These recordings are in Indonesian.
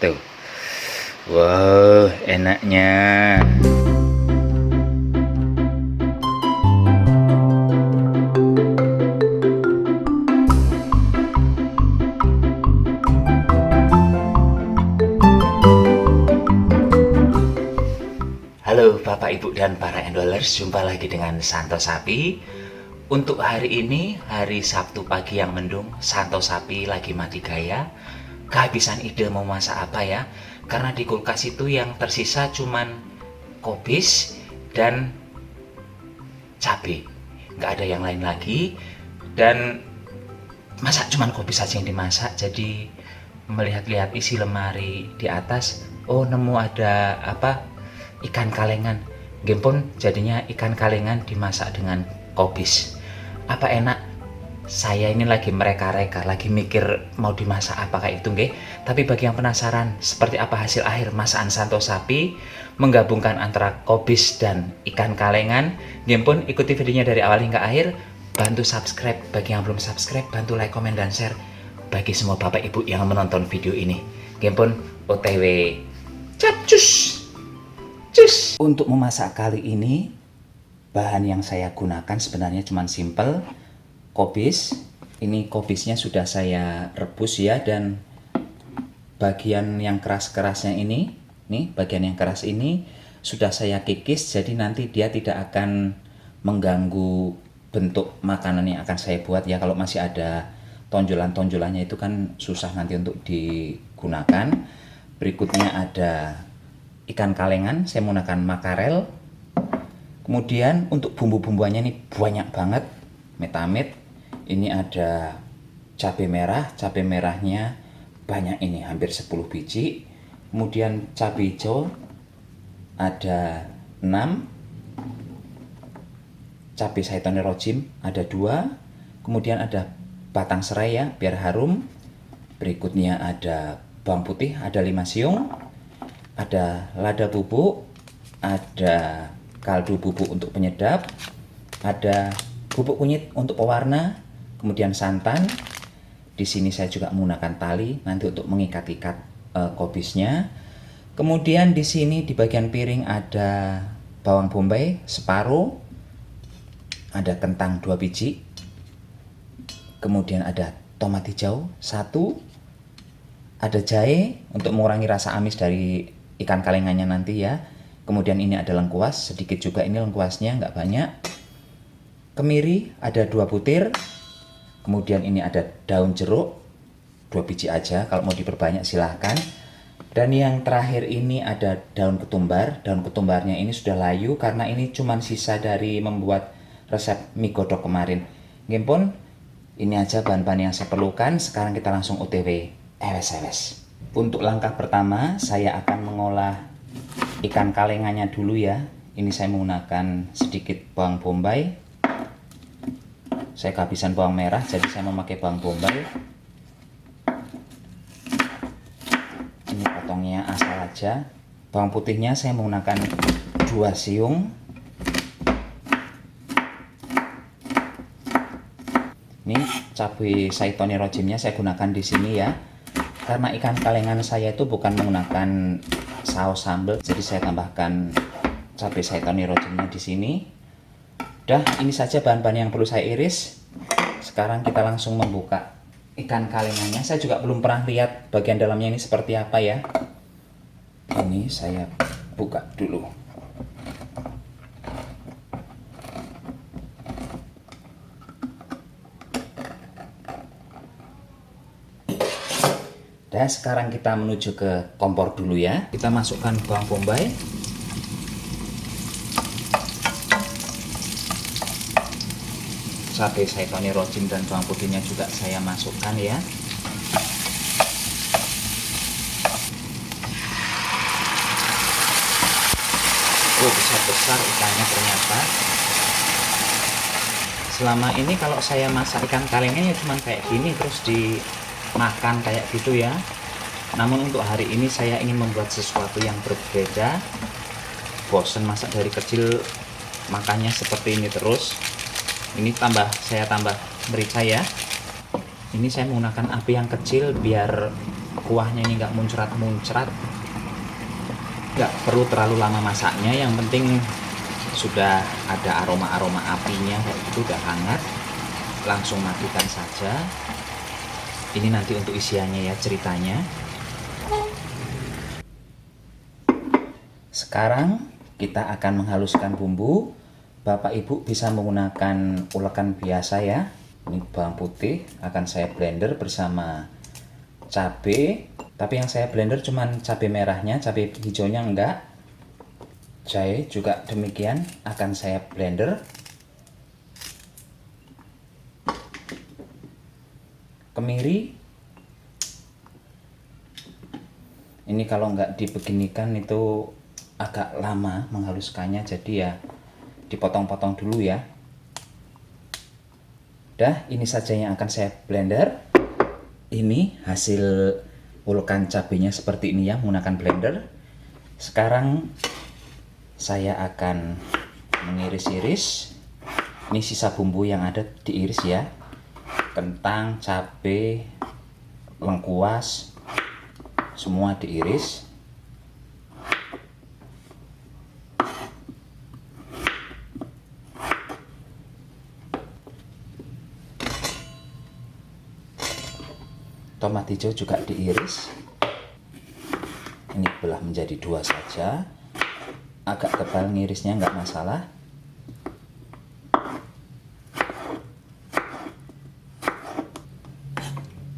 Tuh. Wow, enaknya. Halo Bapak Ibu dan para endolers, jumpa lagi dengan Santo Sapi. Untuk hari ini, hari Sabtu pagi yang mendung, Santo Sapi lagi mati gaya. Kehabisan ide mau masak apa ya? Karena di kulkas itu yang tersisa cuman kobis dan cabai. Nggak ada yang lain lagi. Dan masak cuman kobis saja yang dimasak. Jadi melihat-lihat isi lemari di atas, oh nemu ada apa? Ikan kalengan. Gempon jadinya ikan kalengan dimasak dengan kobis. Apa enak? Saya ini lagi mereka-reka, lagi mikir mau dimasak apa kayak itu nggih. Tapi bagi yang penasaran seperti apa hasil akhir masakan Santo Sapi menggabungkan antara kobis dan ikan kalengan, gempon ikuti videonya dari awal hingga akhir. Bantu subscribe bagi yang belum subscribe, bantu like, komen, dan share bagi semua bapak ibu yang menonton video ini. Gempon OTW capcus. Cus. Untuk memasak kali ini, bahan yang saya gunakan sebenarnya cuma simple. Kobis, ini kobisnya sudah saya rebus ya, dan bagian yang keras-kerasnya ini, nih bagian yang keras ini sudah saya kikis, jadi nanti dia tidak akan mengganggu bentuk makanan yang akan saya buat ya. Kalau masih ada tonjolan-tonjolannya itu kan susah nanti untuk digunakan. Berikutnya ada ikan kalengan, saya menggunakan makarel. Kemudian untuk bumbu-bumbuannya ini banyak banget, metamit. Ini ada cabai merahnya banyak ini, hampir 10 biji. Kemudian cabai hijau ada 6. Cabai Saitone Rojim ada 2. Kemudian ada batang serai ya, biar harum. Berikutnya ada bawang putih, ada 5 siung. Ada lada bubuk, ada kaldu bubuk untuk penyedap, ada bubuk kunyit untuk pewarna, kemudian santan. Di sini saya juga menggunakan tali nanti untuk mengikat-ikat kobisnya. Kemudian di sini di bagian piring ada bawang bombay separuh, ada kentang 2 biji, kemudian ada tomat hijau 1, ada jahe untuk mengurangi rasa amis dari ikan kalengannya nanti ya. Kemudian ini ada lengkuas, sedikit juga ini lengkuasnya, nggak banyak. Kemiri ada 2 butir. Kemudian ini ada daun jeruk 2 biji aja, kalau mau diperbanyak silahkan. Dan yang terakhir ini ada daun ketumbar. Daun ketumbarnya ini sudah layu karena ini cuma sisa dari membuat resep mie godok kemarin. Gempon, ini aja bahan-bahan yang saya perlukan. Sekarang kita langsung OTW ewes-ewes. Untuk langkah pertama saya akan mengolah ikan kalengannya dulu ya. Ini saya menggunakan sedikit bawang bombay. Saya kehabisan bawang merah, jadi saya memakai bawang bombay. Ini potongnya asal aja. Bawang putihnya saya menggunakan 2 siung. Ini cabai Saitone Rojimnya saya gunakan di sini ya. Karena ikan kalengan saya itu bukan menggunakan saus sambal, jadi saya tambahkan cabai Saitone Rojimnya di sini. Udah, ini saja bahan-bahan yang perlu saya iris. Sekarang kita langsung membuka ikan kalengannya. Saya juga belum pernah lihat bagian dalamnya ini seperti apa ya. Ini saya buka dulu. Dan sekarang kita menuju ke kompor dulu ya. Kita masukkan bawang bombay. Cabai Saitone Rojim dan bawang putihnya juga saya masukkan ya. Oh, besar-besar ikannya ternyata. Selama ini kalau saya masak ikan kalengan ya cuman kayak gini terus dimakan kayak gitu ya. Namun untuk hari ini saya ingin membuat sesuatu yang berbeda. Bosen masak dari kecil makannya seperti ini terus. Ini saya tambah merica ya. Ini saya menggunakan api yang kecil biar kuahnya ini nggak muncrat-muncrat, nggak perlu terlalu lama masaknya, yang penting sudah ada aroma-aroma apinya kayak gitu, udah hangat, langsung matikan saja. Ini nanti untuk isiannya ya, ceritanya. Sekarang kita akan menghaluskan bumbu. Bapak Ibu bisa menggunakan ulekan biasa ya. Ini bawang putih akan saya blender bersama cabai, tapi yang saya blender cuman cabai merahnya, cabai hijaunya enggak. Jahe juga demikian akan saya blender. Kemiri, ini kalau nggak dibeginikan itu agak lama menghaluskannya, jadi ya dipotong-potong dulu ya. Udah, ini saja yang akan saya blender. Ini hasil ulekan cabenya seperti ini ya, menggunakan blender. Sekarang saya akan mengiris-iris. Ini sisa bumbu yang ada diiris ya. Kentang, cabai, lengkuas, semua diiris. Tomat hijau juga diiris. Ini belah menjadi 2 saja. Agak tebal ngirisnya, nggak masalah.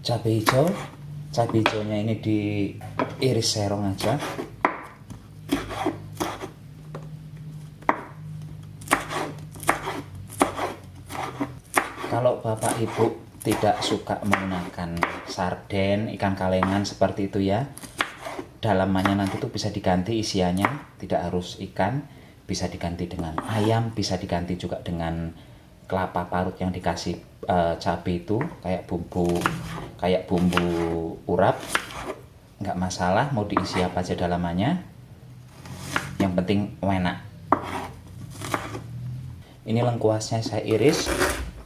Cabai hijaunya ini diiris serong aja. Kalau Bapak Ibu tidak suka menggunakan sarden, ikan kalengan seperti itu ya, dalamannya nanti tuh bisa diganti isiannya, tidak harus ikan, bisa diganti dengan ayam, bisa diganti juga dengan kelapa parut yang dikasih cabai itu, kayak bumbu urap, nggak masalah mau diisi apa aja dalamannya, yang penting enak. Ini lengkuasnya saya iris,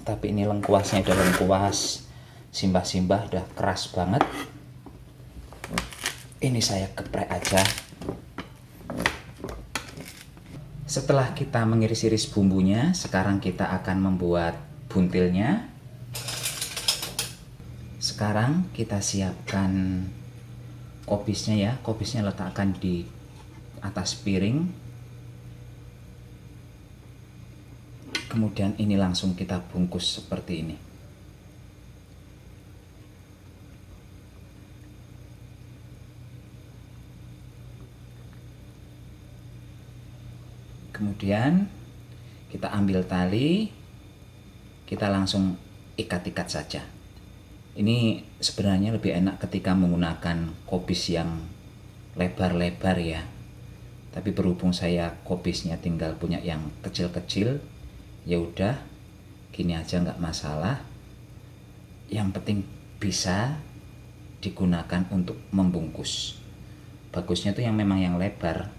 tapi ini lengkuasnya udah lengkuas simbah-simbah, udah keras banget. Ini saya geprek aja. Setelah kita mengiris-iris bumbunya, sekarang kita akan membuat buntilnya. Sekarang kita siapkan kubisnya ya. Kubisnya letakkan di atas piring. Kemudian ini langsung kita bungkus seperti ini. Kemudian kita ambil tali, kita langsung ikat-ikat saja. Ini sebenarnya lebih enak ketika menggunakan kubis yang lebar-lebar ya. Tapi berhubung saya kubisnya tinggal punya yang kecil-kecil, ya udah gini aja nggak masalah. Yang penting bisa digunakan untuk membungkus. Bagusnya tuh yang memang yang lebar.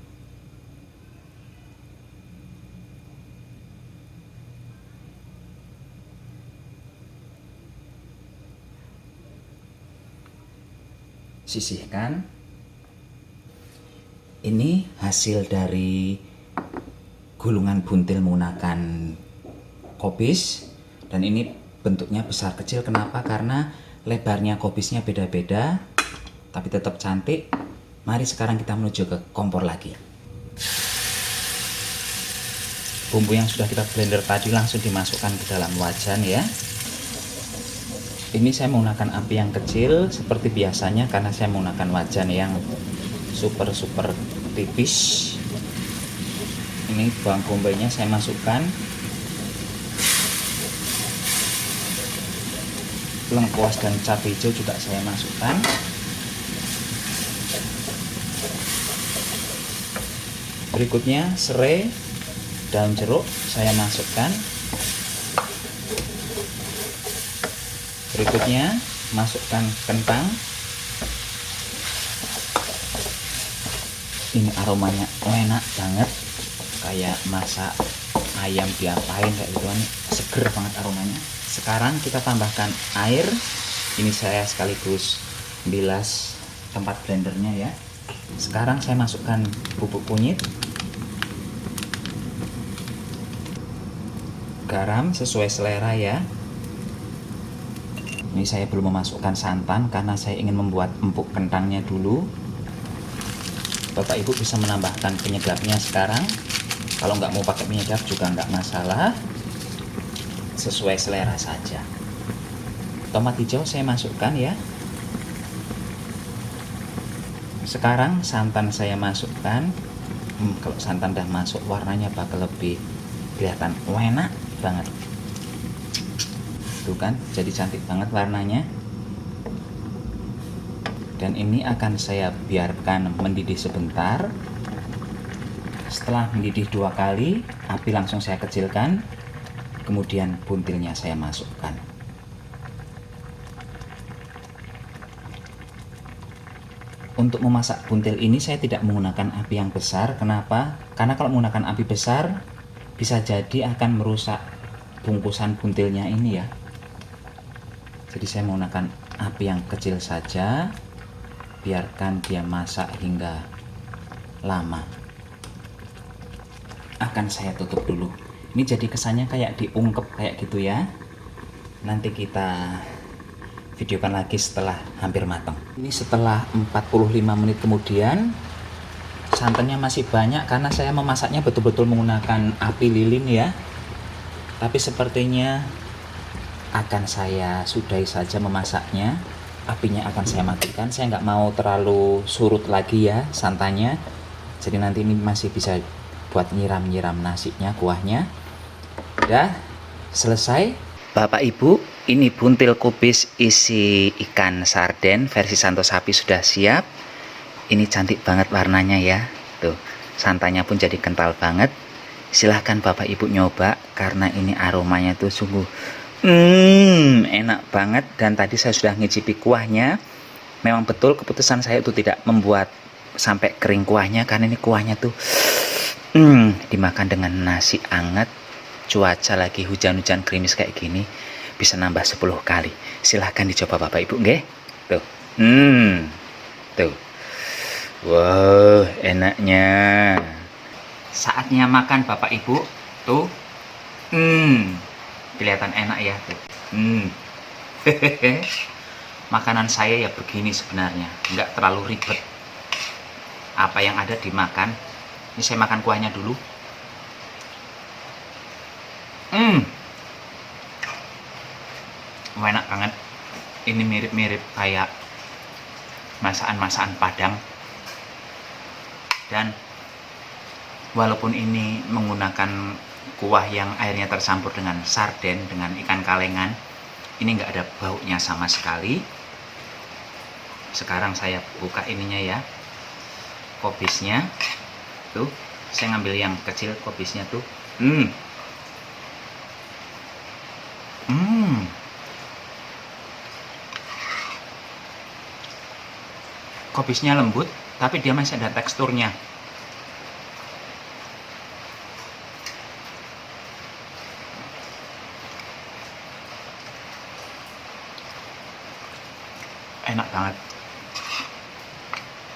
Sisihkan. Ini hasil dari gulungan buntil menggunakan kubis, dan ini bentuknya besar kecil. Kenapa? Karena lebarnya kubisnya beda-beda, tapi tetap cantik. Mari sekarang kita menuju ke kompor lagi. Bumbu yang sudah kita blender tadi langsung dimasukkan ke dalam wajan ya. Ini saya menggunakan api yang kecil seperti biasanya karena saya menggunakan wajan yang super tipis. Ini bawang bombaynya saya masukkan, lengkuas dan cabai hijau juga saya masukkan. Berikutnya serai, daun jeruk saya masukkan. Berikutnya masukkan kentang. Ini aromanya enak banget, kayak masak ayam diapain kayak gitu, ini seger banget aromanya. Sekarang kita tambahkan air. Ini saya sekaligus bilas tempat blendernya ya. Sekarang saya masukkan bubuk kunyit, garam sesuai selera ya. Ini saya belum memasukkan santan karena saya ingin membuat empuk kentangnya dulu. Bapak Ibu bisa menambahkan penyedapnya sekarang. Kalau nggak mau pakai penyedap juga nggak masalah, sesuai selera saja. Tomat hijau saya masukkan ya. Sekarang santan saya masukkan. Kalau santan udah masuk, warnanya bakal lebih kelihatan enak banget. Tuh kan, jadi cantik banget warnanya. Dan ini akan saya biarkan mendidih sebentar. Setelah mendidih 2 kali, api langsung saya kecilkan. Kemudian buntilnya saya masukkan. Untuk memasak buntil ini saya tidak menggunakan api yang besar. Kenapa? Karena kalau menggunakan api besar bisa jadi akan merusak bungkusan buntilnya ini ya. Jadi saya menggunakan api yang kecil saja, biarkan dia masak hingga lama. Akan saya tutup dulu. Ini jadi kesannya kayak diungkep kayak gitu ya. Nanti kita videokan lagi setelah hampir matang. Ini setelah 45 menit kemudian, santannya masih banyak karena saya memasaknya betul-betul menggunakan api lilin ya. Tapi sepertinya akan saya sudahi saja memasaknya. Apinya akan saya matikan. Saya nggak mau terlalu surut lagi ya santannya. Jadi nanti ini masih bisa buat nyiram-nyiram nasinya, kuahnya. Udah selesai. Bapak Ibu, ini buntil kubis isi ikan sarden versi Santo Sapi sudah siap. Ini cantik banget warnanya ya. Tuh, santannya pun jadi kental banget. Silahkan Bapak Ibu nyoba karena ini aromanya tuh sungguh enak banget. Dan tadi saya sudah ngicipi kuahnya. Memang betul keputusan saya itu tidak membuat sampai kering kuahnya karena ini kuahnya tuh dimakan dengan nasi anget. Cuaca lagi hujan-hujan gerimis kayak gini bisa nambah 10 kali. Silahkan dicoba Bapak Ibu nggih. Tuh. Tuh. Wow, enaknya. Saatnya makan Bapak Ibu. Tuh. Kelihatan enak ya tuh. Makanan saya ya begini sebenarnya, nggak terlalu ribet. Apa yang ada dimakan. Ini saya makan kuahnya dulu. Enak banget. Ini mirip-mirip kayak masakan-masakan Padang. Dan walaupun ini menggunakan kuah yang airnya tercampur dengan sarden, dengan ikan kalengan, ini nggak ada baunya sama sekali. Sekarang saya buka ininya ya, kubisnya. Tuh, saya ngambil yang kecil kubisnya tuh. Kubisnya lembut, tapi dia masih ada teksturnya. Enak banget.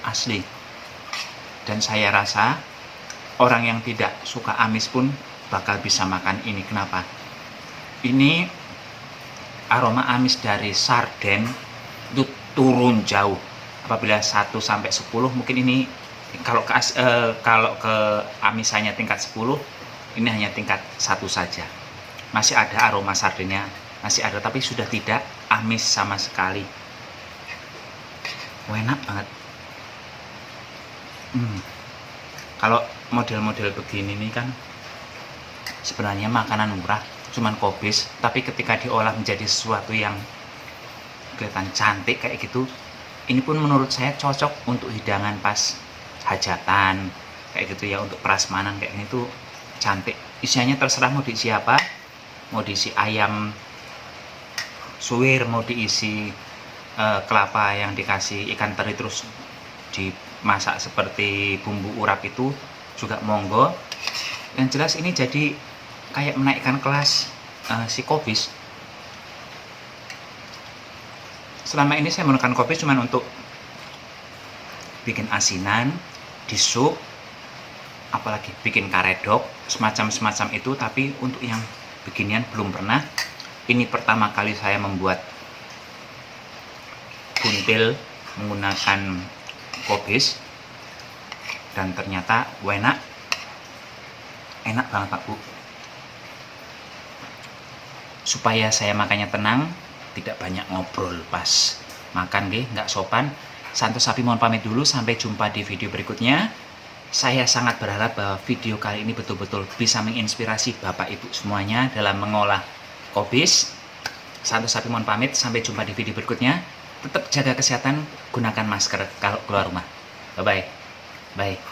Asli. Dan saya rasa orang yang tidak suka amis pun bakal bisa makan ini. Kenapa? Ini aroma amis dari sarden itu turun jauh. Apabila 1 sampai 10 mungkin ini kalau ke amisannya tingkat 10, ini hanya tingkat 1 saja. Masih ada aroma sardennya, masih ada, tapi sudah tidak amis sama sekali. Enak banget. Kalau model-model begini nih kan sebenarnya makanan murah, cuman kubis, tapi ketika diolah menjadi sesuatu yang kelihatan cantik kayak gitu, ini pun menurut saya cocok untuk hidangan pas hajatan kayak gitu ya, untuk prasmanan kayak gini tuh cantik. Isiannya terserah mau diisi apa, mau diisi ayam suwir, mau diisi kelapa yang dikasih ikan teri terus dimasak seperti bumbu urap itu juga monggo. Yang jelas ini jadi kayak menaikkan kelas si kubis. Selama ini saya menggunakan kubis cuman untuk bikin asinan, di sup, apalagi bikin karedok, semacam itu. Tapi untuk yang beginian belum pernah. Ini pertama kali saya membuat buntil menggunakan kobis, dan ternyata enak banget Pak Bu. Supaya saya makannya tenang, tidak banyak ngobrol pas makan nggak sopan, Santo Sapi mohon pamit dulu, sampai jumpa di video berikutnya. Saya sangat berharap bahwa video kali ini betul-betul bisa menginspirasi Bapak Ibu semuanya dalam mengolah kobis. Santo Sapi mohon pamit, sampai jumpa di video berikutnya. Tetap jaga kesehatan, gunakan masker kalau keluar rumah. Bye-bye. Bye.